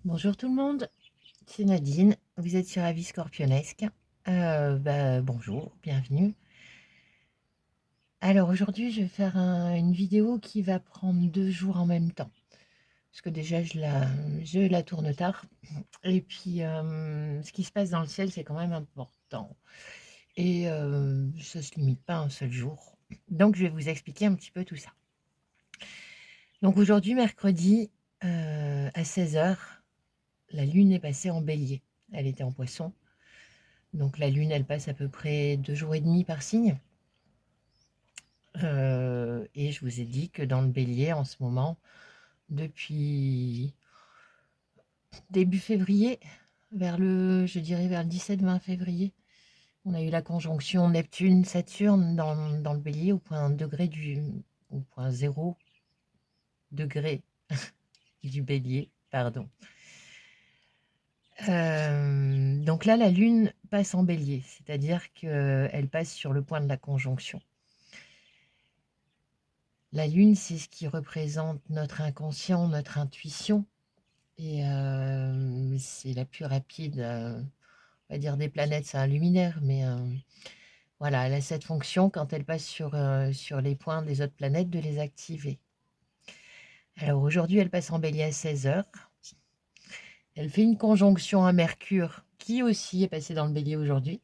Bonjour tout le monde, c'est Nadine, vous êtes sur Avis Scorpionesque. Bonjour, bienvenue. Alors aujourd'hui je vais faire une vidéo qui va prendre 2 jours en même temps. Parce que déjà je la tourne tard. Et puis ce qui se passe dans le ciel c'est quand même important. Et ça ne se limite pas à un seul jour. Donc je vais vous expliquer un petit peu tout ça. Donc aujourd'hui mercredi à 16 h, la lune est passée en bélier. Elle était en poisson. Donc la lune, elle passe à peu près 2 jours et demi par signe. Et je vous ai dit que dans le bélier, en ce moment, depuis début février, je dirais vers le 17-20 février, on a eu la conjonction Neptune-Saturne dans le bélier au point 0 degré du bélier, pardon. Donc là, la lune passe en bélier, c'est-à-dire qu'elle passe sur le point de la conjonction. La lune, c'est ce qui représente notre inconscient, notre intuition, et c'est la plus rapide, on va dire des planètes, c'est un luminaire, mais voilà, elle a cette fonction quand elle passe sur les points des autres planètes de les activer. Alors aujourd'hui, elle passe en bélier à 16 h. Elle fait une conjonction à Mercure, qui aussi est passé dans le bélier aujourd'hui,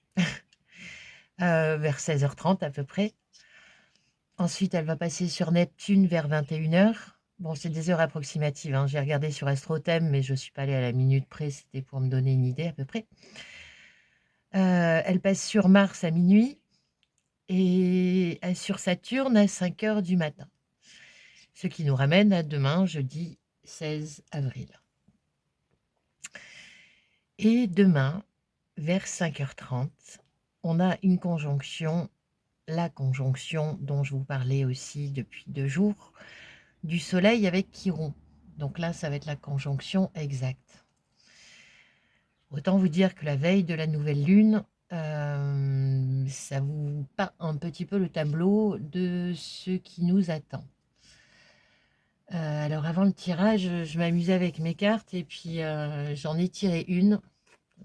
vers 16 h 30 à peu près. Ensuite, elle va passer sur Neptune vers 21 h. Bon, c'est des heures approximatives, hein. J'ai regardé sur AstroThem, mais je ne suis pas allée à la minute près, c'était pour me donner une idée à peu près. Elle passe sur Mars à minuit et sur Saturne à 5 h du matin. Ce qui nous ramène à demain, jeudi 16 avril. Et demain, vers 5 h 30, on a une conjonction, la conjonction dont je vous parlais aussi depuis 2 jours, du Soleil avec Chiron. Donc là, ça va être la conjonction exacte. Autant vous dire que la veille de la nouvelle lune, ça vous peint un petit peu le tableau de ce qui nous attend. Alors avant le tirage, je m'amusais avec mes cartes et puis j'en ai tiré une.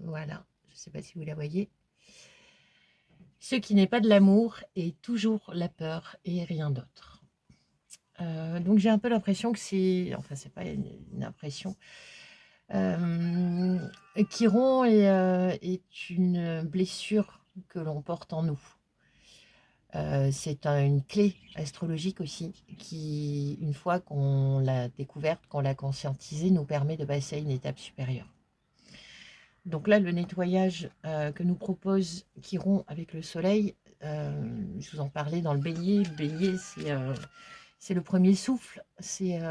Voilà, je ne sais pas si vous la voyez. Ce qui n'est pas de l'amour est toujours la peur et rien d'autre. Donc j'ai un peu l'impression que c'est pas une impression. Chiron est une blessure que l'on porte en nous. C'est une clé astrologique aussi qui, une fois qu'on l'a découverte, qu'on l'a conscientisée, nous permet de passer à une étape supérieure. Donc là, le nettoyage que nous propose Chiron avec le soleil, je vous en parlais dans le bélier. Le bélier, c'est le premier souffle, c'est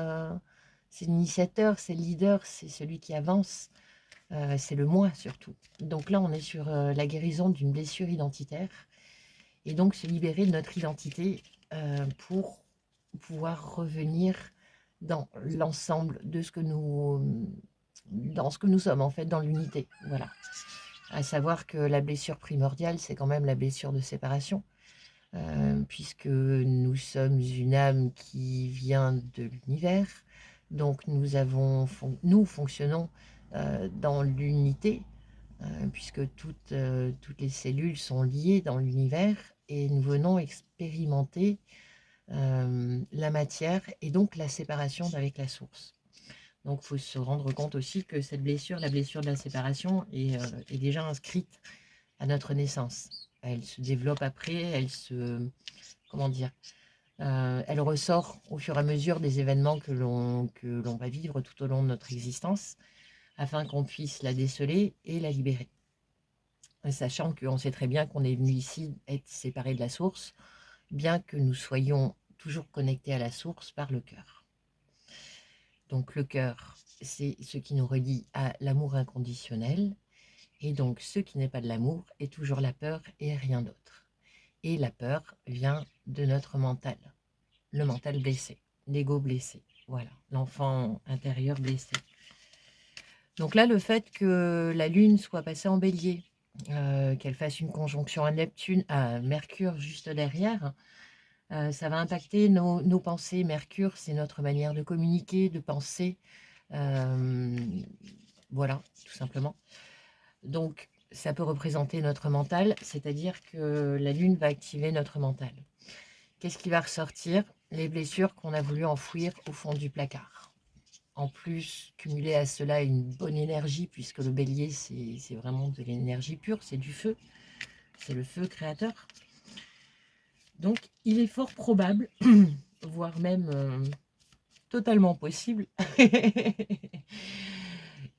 l'initiateur, c'est le leader, c'est celui qui avance, c'est le moi surtout. Donc là, on est sur la guérison d'une blessure identitaire et donc se libérer de notre identité pour pouvoir revenir dans l'ensemble de dans ce que nous sommes en fait, dans l'unité. Voilà. À savoir que la blessure primordiale, c'est quand même la blessure de séparation, puisque nous sommes une âme qui vient de l'univers, donc nous fonctionnons dans l'unité, puisque toutes les cellules sont liées dans l'univers et nous venons expérimenter la matière et donc la séparation avec la source. Donc il faut se rendre compte aussi que cette blessure, la blessure de la séparation, est déjà inscrite à notre naissance. Elle se développe après, comment dire, elle ressort au fur et à mesure des événements que l'on va vivre tout au long de notre existence, afin qu'on puisse la déceler et la libérer. Sachant qu'on sait très bien qu'on est venu ici être séparé de la source, bien que nous soyons toujours connectés à la source par le cœur. Donc le cœur, c'est ce qui nous relie à l'amour inconditionnel, et donc ce qui n'est pas de l'amour est toujours la peur et rien d'autre. Et la peur vient de notre mental, le mental blessé, l'ego blessé, voilà, l'enfant intérieur blessé. Donc là, le fait que la Lune soit passée en bélier, qu'elle fasse une conjonction à Mercure juste derrière, ça va impacter nos pensées. Mercure, c'est notre manière de communiquer, de penser. Voilà, tout simplement. Donc, ça peut représenter notre mental, c'est-à-dire que la lune va activer notre mental. Qu'est-ce qui va ressortir? Les blessures qu'on a voulu enfouir au fond du placard. En plus, cumuler à cela une bonne énergie, puisque le bélier, c'est vraiment de l'énergie pure, c'est du feu, c'est le feu créateur. Donc, il est fort probable, voire même totalement possible,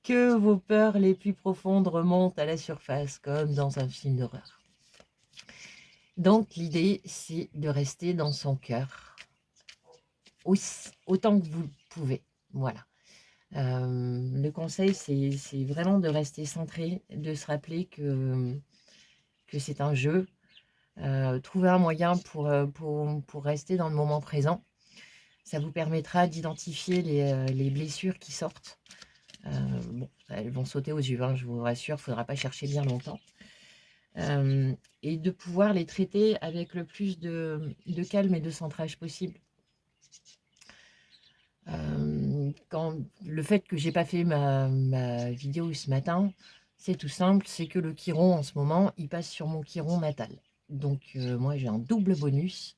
que vos peurs les plus profondes remontent à la surface, comme dans un film d'horreur. Donc, l'idée, c'est de rester dans son cœur, autant que vous le pouvez. Voilà. Le conseil, c'est vraiment de rester centré, de se rappeler que c'est un jeu. Trouver un moyen pour rester dans le moment présent. Ça vous permettra d'identifier les blessures qui sortent. Bon, elles vont sauter aux yeux, hein, je vous rassure, il ne faudra pas chercher bien longtemps. Et de pouvoir les traiter avec le plus de calme et de centrage possible. Le fait que j'ai pas fait ma vidéo ce matin, c'est tout simple, c'est que le chiron en ce moment, il passe sur mon chiron natal. Donc moi j'ai un double bonus.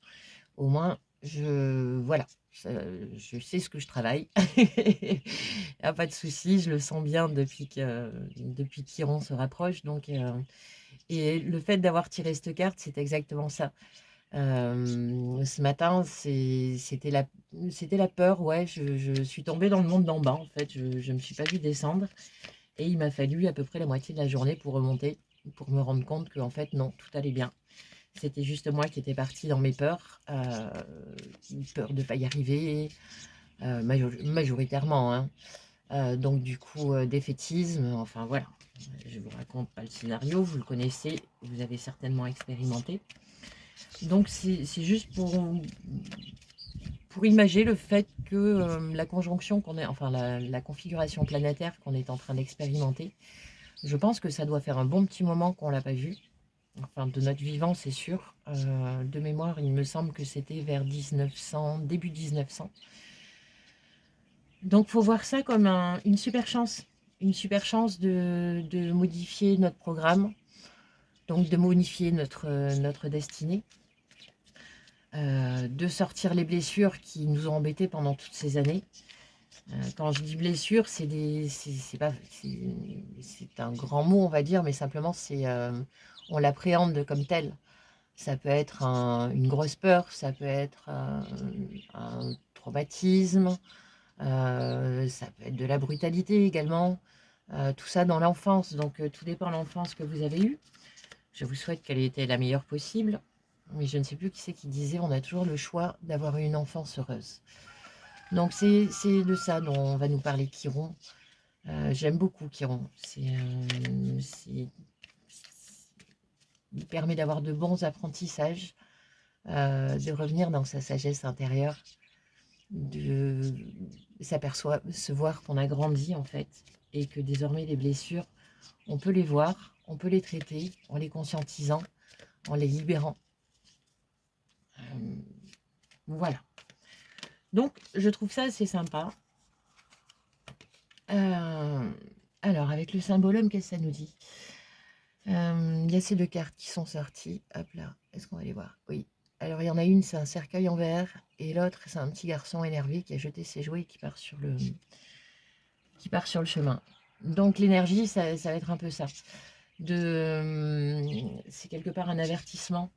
Au moins, voilà, je sais ce que je travaille. Il n'y a pas de souci, je le sens bien depuis que Chiron se rapproche. Donc, et le fait d'avoir tiré cette carte, c'est exactement ça. Ce matin, c'était la peur, ouais, je suis tombée dans le monde d'en bas, en fait, je ne me suis pas vue descendre, et il m'a fallu à peu près la moitié de la journée pour remonter, pour me rendre compte que, en fait, non, tout allait bien. C'était juste moi qui étais partie dans mes peurs, peur de ne pas y arriver, majoritairement, hein. Donc du coup, défaitisme, enfin voilà, je vous raconte pas le scénario, vous le connaissez, vous avez certainement expérimenté. Donc c'est juste pour imager le fait que la conjonction qu'on est, enfin la configuration planétaire qu'on est en train d'expérimenter, je pense que ça doit faire un bon petit moment qu'on l'a pas vu. Enfin, de notre vivant, c'est sûr. De mémoire, il me semble que c'était vers 1900, début 1900. Donc, faut voir ça comme une super chance. Une super chance de modifier notre programme, donc de modifier notre destinée. De sortir les blessures qui nous ont embêtés pendant toutes ces années. Quand je dis blessures, c'est un grand mot, on va dire, mais simplement, on l'appréhende comme tel. Ça peut être une grosse peur, ça peut être un traumatisme, ça peut être de la brutalité également. Tout ça dans l'enfance, donc tout dépend de l'enfance que vous avez eue. Je vous souhaite qu'elle ait été la meilleure possible. Mais je ne sais plus qui c'est qui disait, on a toujours le choix d'avoir une enfance heureuse. Donc c'est de ça dont on va nous parler Chiron. J'aime beaucoup Chiron. Il permet d'avoir de bons apprentissages, de revenir dans sa sagesse intérieure, de s'apercevoir qu'on a grandi en fait, et que désormais les blessures, on peut les voir, on peut les traiter en les conscientisant, en les libérant. Voilà. Donc, je trouve ça assez sympa. Alors, avec le symbolum, qu'est-ce que ça nous dit? Il y a ces deux cartes qui sont sorties. Hop là, est-ce qu'on va les voir? Oui. Alors, il y en a une, c'est un cercueil en verre, et l'autre, c'est un petit garçon énervé qui a jeté ses jouets et qui part sur le chemin. Donc, l'énergie, ça va être un peu ça. C'est quelque part un avertissement,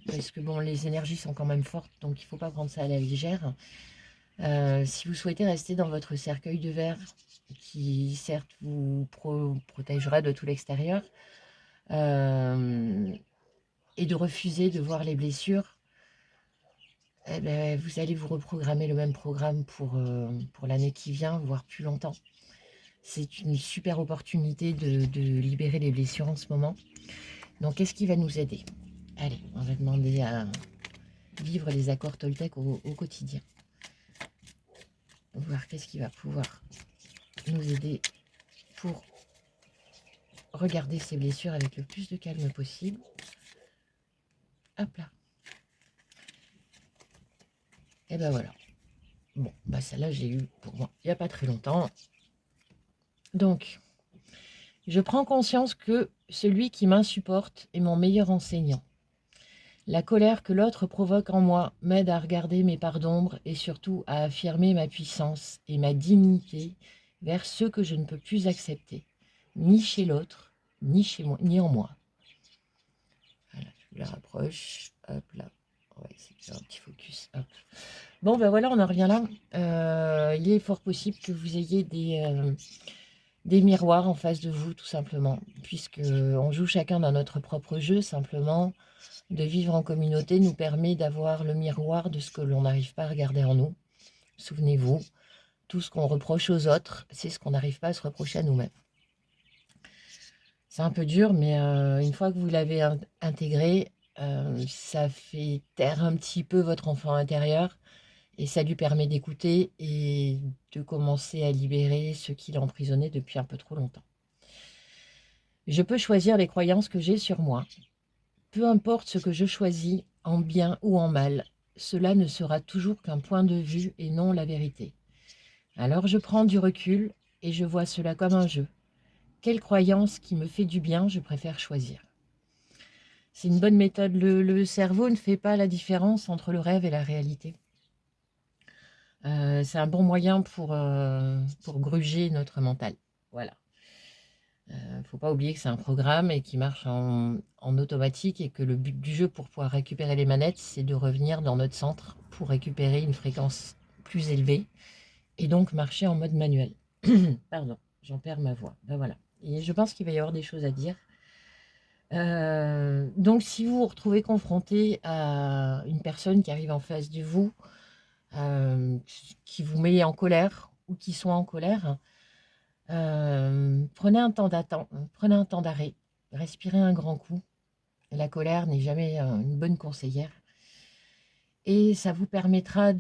parce que bon, les énergies sont quand même fortes, donc il ne faut pas prendre ça à la légère. Si vous souhaitez rester dans votre cercueil de verre, qui certes vous protégera de tout l'extérieur, et de refuser de voir les blessures, eh ben, vous allez vous reprogrammer le même programme pour l'année qui vient, voire plus longtemps. C'est une super opportunité de libérer les blessures en ce moment. Donc, qu'est-ce qui va nous aider? Allez, on va demander à vivre les accords Toltec au quotidien. Voir qu'est-ce qui va pouvoir nous aider pour regarder ces blessures avec le plus de calme possible. Hop là. Et ben voilà. Bon, bah celle-là, j'ai eu pour moi il n'y a pas très longtemps. Donc, Je prends conscience que celui qui m'insupporte est mon meilleur enseignant. La colère que l'autre provoque en moi m'aide à regarder mes parts d'ombre et surtout à affirmer ma puissance et ma dignité vers ceux que je ne peux plus accepter, ni chez l'autre, ni chez moi, ni en moi. Voilà, je la rapproche. Hop là. On va essayer de faire un petit focus. Hop. Bon, ben voilà, on en revient là. Il est fort possible que vous ayez des miroirs en face de vous, tout simplement, puisque on joue chacun dans notre propre jeu. Simplement, de vivre en communauté nous permet d'avoir le miroir de ce que l'on n'arrive pas à regarder en nous. Souvenez-vous, tout ce qu'on reproche aux autres, c'est ce qu'on n'arrive pas à se reprocher à nous-mêmes. C'est un peu dur, mais une fois que vous l'avez intégré, ça fait taire un petit peu votre enfant intérieur et ça lui permet d'écouter et de commencer à libérer ce qui l'emprisonnait depuis un peu trop longtemps. Je peux choisir les croyances que j'ai sur moi. Peu importe ce que je choisis, en bien ou en mal, cela ne sera toujours qu'un point de vue et non la vérité. Alors je prends du recul et je vois cela comme un jeu. Quelle croyance qui me fait du bien, je préfère choisir. C'est une bonne méthode. Le cerveau ne fait pas la différence entre le rêve et la réalité. C'est un bon moyen pour gruger notre mental. Voilà. Il ne faut pas oublier que c'est un programme et qui marche en automatique et que le but du jeu pour pouvoir récupérer les manettes, c'est de revenir dans notre centre pour récupérer une fréquence plus élevée et donc marcher en mode manuel. Pardon, j'en perds ma voix. Ben voilà. Et je pense qu'il va y avoir des choses à dire. Donc si vous vous retrouvez confronté à une personne qui arrive en face de vous, qui vous met en colère ou qui sont en colère, prenez un temps d'arrêt, respirez un grand coup. La colère n'est jamais une bonne conseillère. Et ça vous permettra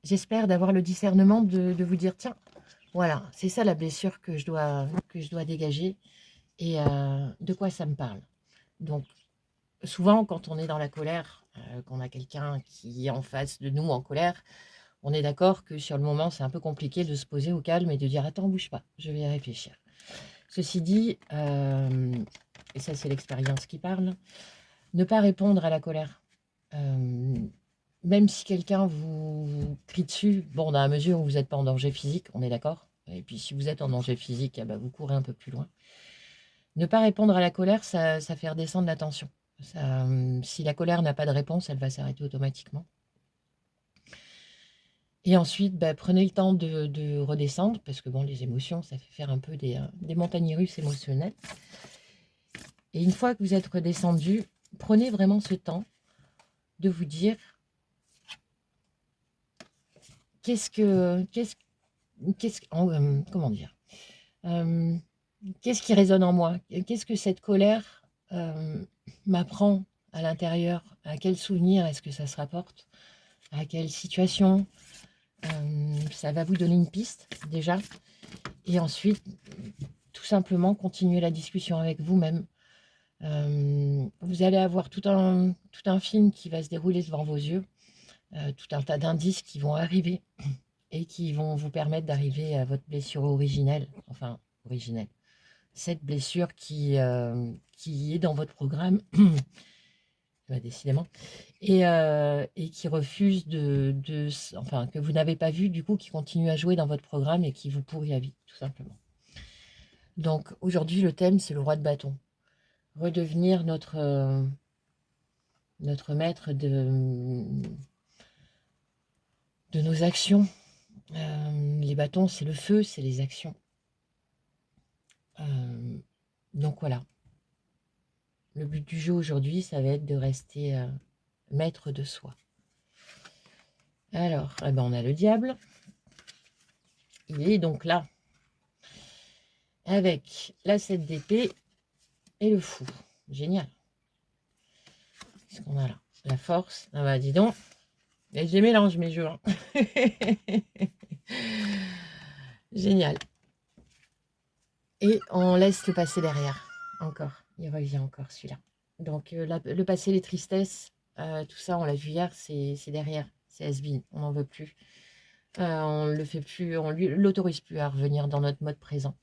j'espère, d'avoir le discernement de vous dire, tiens, voilà, c'est ça la blessure que je dois dégager et de quoi ça me parle. Donc, souvent, quand on est dans la colère, qu'on a quelqu'un qui est en face de nous en colère, on est d'accord que sur le moment, c'est un peu compliqué de se poser au calme et de dire, attends, bouge pas, je vais y réfléchir. Ceci dit, et ça c'est l'expérience qui parle, ne pas répondre à la colère. Même si quelqu'un vous crie dessus, bon, dans la mesure où vous n'êtes pas en danger physique, on est d'accord. Et puis si vous êtes en danger physique, eh ben, vous courez un peu plus loin. Ne pas répondre à la colère, ça fait redescendre la tension. Si la colère n'a pas de réponse, elle va s'arrêter automatiquement. Et ensuite, prenez le temps de redescendre, parce que bon, les émotions, ça fait faire un peu des montagnes russes émotionnelles. Et une fois que vous êtes redescendu, prenez vraiment ce temps de vous dire comment dire, qu'est-ce qui résonne en moi? Qu'est-ce que cette colère m'apprend à l'intérieur? À quel souvenir est-ce que ça se rapporte? À quelle situation? Ça va vous donner une piste déjà. Et ensuite, tout simplement, continuer la discussion avec vous-même. Vous allez avoir tout un film qui va se dérouler devant vos yeux, tout un tas d'indices qui vont arriver et qui vont vous permettre d'arriver à votre blessure originelle, enfin originelle, cette blessure qui est dans votre programme, décidément, et qui refuse enfin que vous n'avez pas vu, du coup, qui continue à jouer dans votre programme et qui vous pourrit la vie, tout simplement. Donc aujourd'hui, le thème, c'est le roi de bâton. Redevenir notre maître de nos actions. Les bâtons, c'est le feu, c'est les actions. Donc voilà. Le but du jeu aujourd'hui, ça va être de rester maître de soi. Alors, on a le diable. Il est donc là. Avec la 7 d'épée et le fou. Génial. Qu'est-ce qu'on a là? La force. Ah bah dis donc. Et je les mélange mes jeux. Hein. Génial. Et on laisse le passé derrière. Encore. Il revient encore celui-là. Donc le passé, les tristesses, tout ça, on l'a vu hier, c'est derrière. C'est has-been. On n'en veut plus. On le fait plus, on l'autorise plus à revenir dans notre mode présent.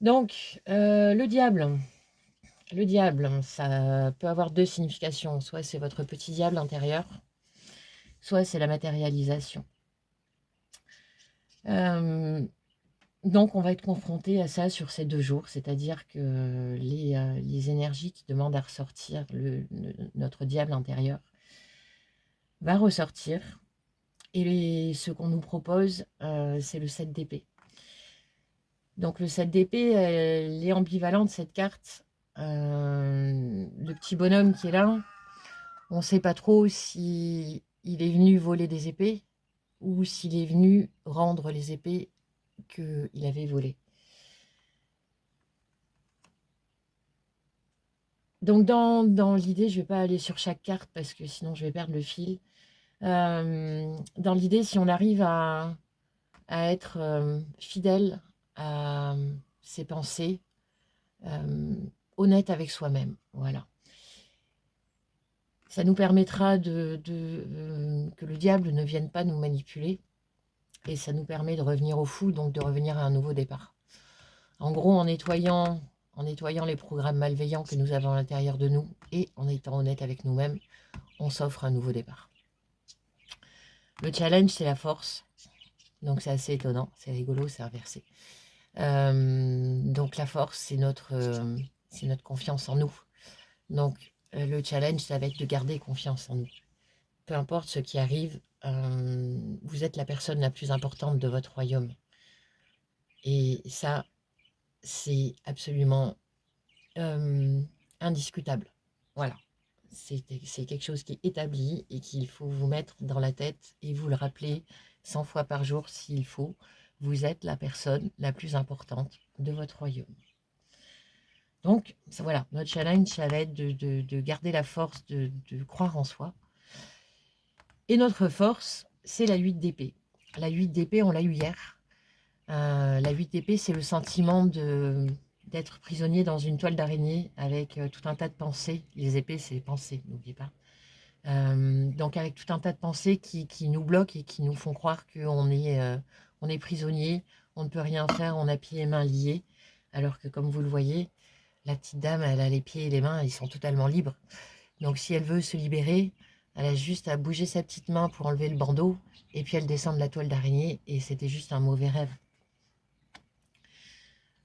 Donc, le diable, ça peut avoir deux significations. Soit c'est votre petit diable intérieur, soit c'est la matérialisation. Donc, on va être confronté à ça sur ces 2 jours, c'est-à-dire que les énergies qui demandent à ressortir, notre diable intérieur va ressortir. Et ce qu'on nous propose, c'est le 7 d'épée. Donc le 7 d'épée, elle est ambivalente, cette carte. Le petit bonhomme qui est là, on ne sait pas trop si il est venu voler des épées ou s'il est venu rendre les épées qu'il avait volées. Donc dans l'idée, je ne vais pas aller sur chaque carte parce que sinon je vais perdre le fil. Dans l'idée, si on arrive à être fidèle à ses pensées, honnête avec soi-même, voilà. Ça nous permettra que le diable ne vienne pas nous manipuler et ça nous permet de revenir au fou, donc de revenir à un nouveau départ. En gros, en nettoyant les programmes malveillants que nous avons à l'intérieur de nous et en étant honnête avec nous-mêmes, on s'offre un nouveau départ. Le challenge, c'est la force. Donc c'est assez étonnant, c'est rigolo, c'est inversé. Donc la force, c'est notre confiance en nous. Donc le challenge, ça va être de garder confiance en nous. Peu importe ce qui arrive, vous êtes la personne la plus importante de votre royaume. Et ça, c'est absolument indiscutable. Voilà. C'est quelque chose qui est établi et qu'il faut vous mettre dans la tête et vous le rappeler 100 fois par jour s'il faut. Vous êtes la personne la plus importante de votre royaume. Donc, voilà, notre challenge, ça va être de garder la force de croire en soi. Et notre force, c'est la 8 d'épée. La 8 d'épée, on l'a eu hier. La 8 d'épée, c'est le sentiment d'être prisonnier dans une toile d'araignée avec tout un tas de pensées. Les épées, c'est les pensées, n'oubliez pas. Donc avec tout un tas de pensées qui nous bloquent et qui nous font croire qu'on est prisonnier, on ne peut rien faire, on a pieds et mains liés. Alors que comme vous le voyez, la petite dame, elle a les pieds et les mains, ils sont totalement libres. Donc si elle veut se libérer, elle a juste à bouger sa petite main pour enlever le bandeau, et puis elle descend de la toile d'araignée, et c'était juste un mauvais rêve.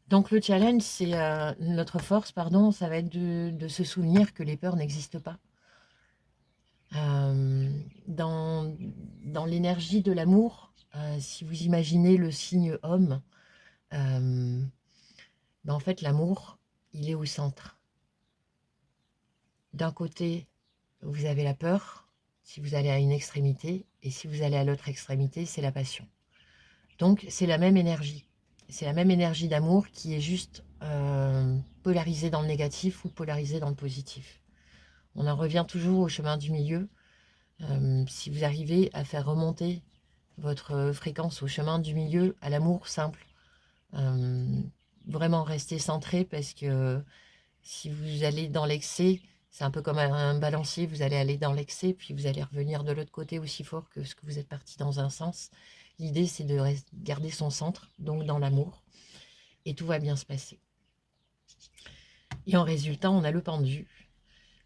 Donc le challenge, c'est notre force, pardon, ça va être de se souvenir que les peurs n'existent pas. Dans l'énergie de l'amour, si vous imaginez le signe homme, en fait l'amour, il est au centre. D'un côté, vous avez la peur, si vous allez à une extrémité, et si vous allez à l'autre extrémité, c'est la passion. Donc c'est la même énergie. C'est la même énergie d'amour qui est juste polarisée dans le négatif ou polarisée dans le positif. On en revient toujours au chemin du milieu. Si vous arrivez à faire remonter votre fréquence au chemin du milieu, à l'amour simple, vraiment rester centré parce que si vous allez dans l'excès, c'est un peu comme un balancier, vous allez aller dans l'excès, puis vous allez revenir de l'autre côté aussi fort que ce que vous êtes parti dans un sens. L'idée, c'est de garder son centre, donc dans l'amour, et tout va bien se passer. Et en résultat, on a le pendu.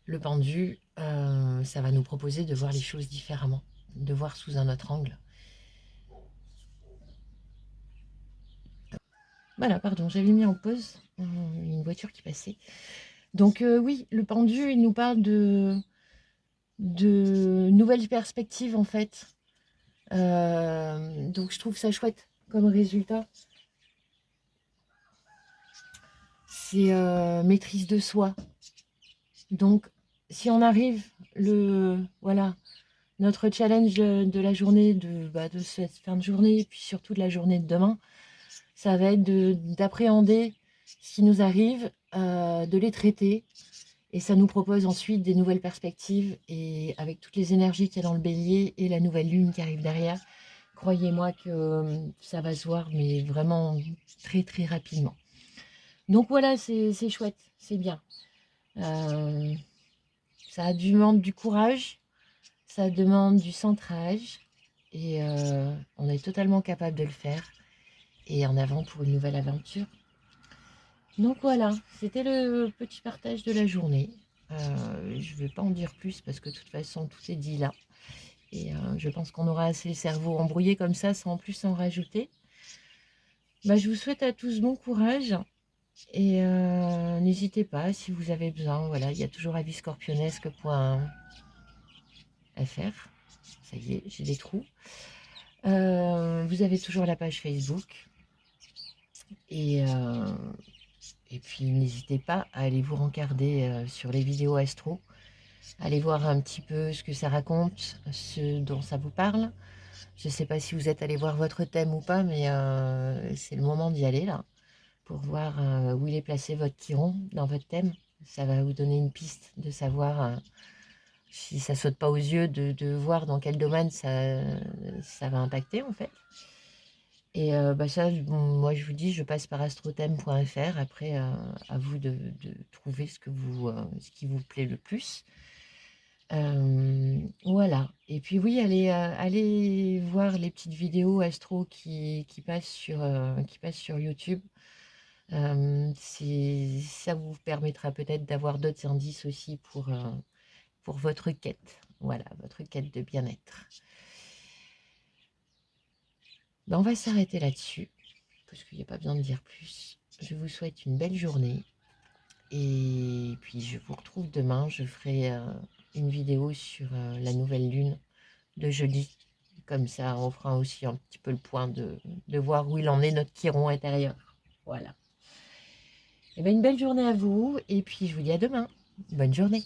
Le pendu, ça va nous proposer de voir les choses différemment, de voir sous un autre angle. Voilà, pardon, j'avais mis en pause une voiture qui passait. Donc oui, le pendu, il nous parle de nouvelles perspectives en fait. Donc je trouve ça chouette comme résultat. C'est maîtrise de soi. Donc si on arrive, voilà, notre challenge de la journée, de cette fin de journée, et puis surtout de la journée de demain, ça va être d'appréhender ce qui nous arrive, de les traiter. Et ça nous propose ensuite des nouvelles perspectives. Et avec toutes les énergies qu'il y a dans le bélier et la nouvelle lune qui arrive derrière, croyez-moi que ça va se voir, mais vraiment très très rapidement. Donc voilà, c'est chouette, c'est bien. Ça demande du courage, ça demande du centrage, et on est totalement capable de le faire. Et en avant pour une nouvelle aventure. Donc voilà, c'était le petit partage de la journée. Je ne vais pas en dire plus parce que de toute façon tout est dit là. Et je pense qu'on aura assez le cerveau embrouillé comme ça sans en plus en rajouter. Bah, je vous souhaite à tous bon courage et n'hésitez pas si vous avez besoin. Voilà, il y a toujours aviscorpionesque.fr. Ça y est, j'ai des trous. Vous avez toujours la page Facebook. Et puis n'hésitez pas à aller vous rencarder sur les vidéos astro. Allez voir un petit peu ce que ça raconte, ce dont ça vous parle. Je ne sais pas si vous êtes allé voir votre thème ou pas, mais c'est le moment d'y aller là, pour voir où il est placé votre chiron dans votre thème. Ça va vous donner une piste de savoir si ça saute pas aux yeux, de voir dans quel domaine ça va impacter en fait. Et bah ça, bon, moi je vous dis, je passe par astrothème.fr. Après, à vous de trouver ce qui vous plaît le plus. Voilà. Et puis oui, allez voir les petites vidéos astro qui passent sur YouTube. Ça vous permettra peut-être d'avoir d'autres indices aussi pour votre quête. Voilà, votre quête de bien-être. Ben, on va s'arrêter là-dessus, parce qu'il n'y a pas besoin de dire plus. Je vous souhaite une belle journée. Et puis je vous retrouve demain. Je ferai une vidéo sur la nouvelle lune de jeudi. Comme ça, on fera aussi un petit peu le point de voir où il en est notre chiron intérieur. Voilà. Et bien, une belle journée à vous. Et puis, je vous dis à demain. Bonne journée.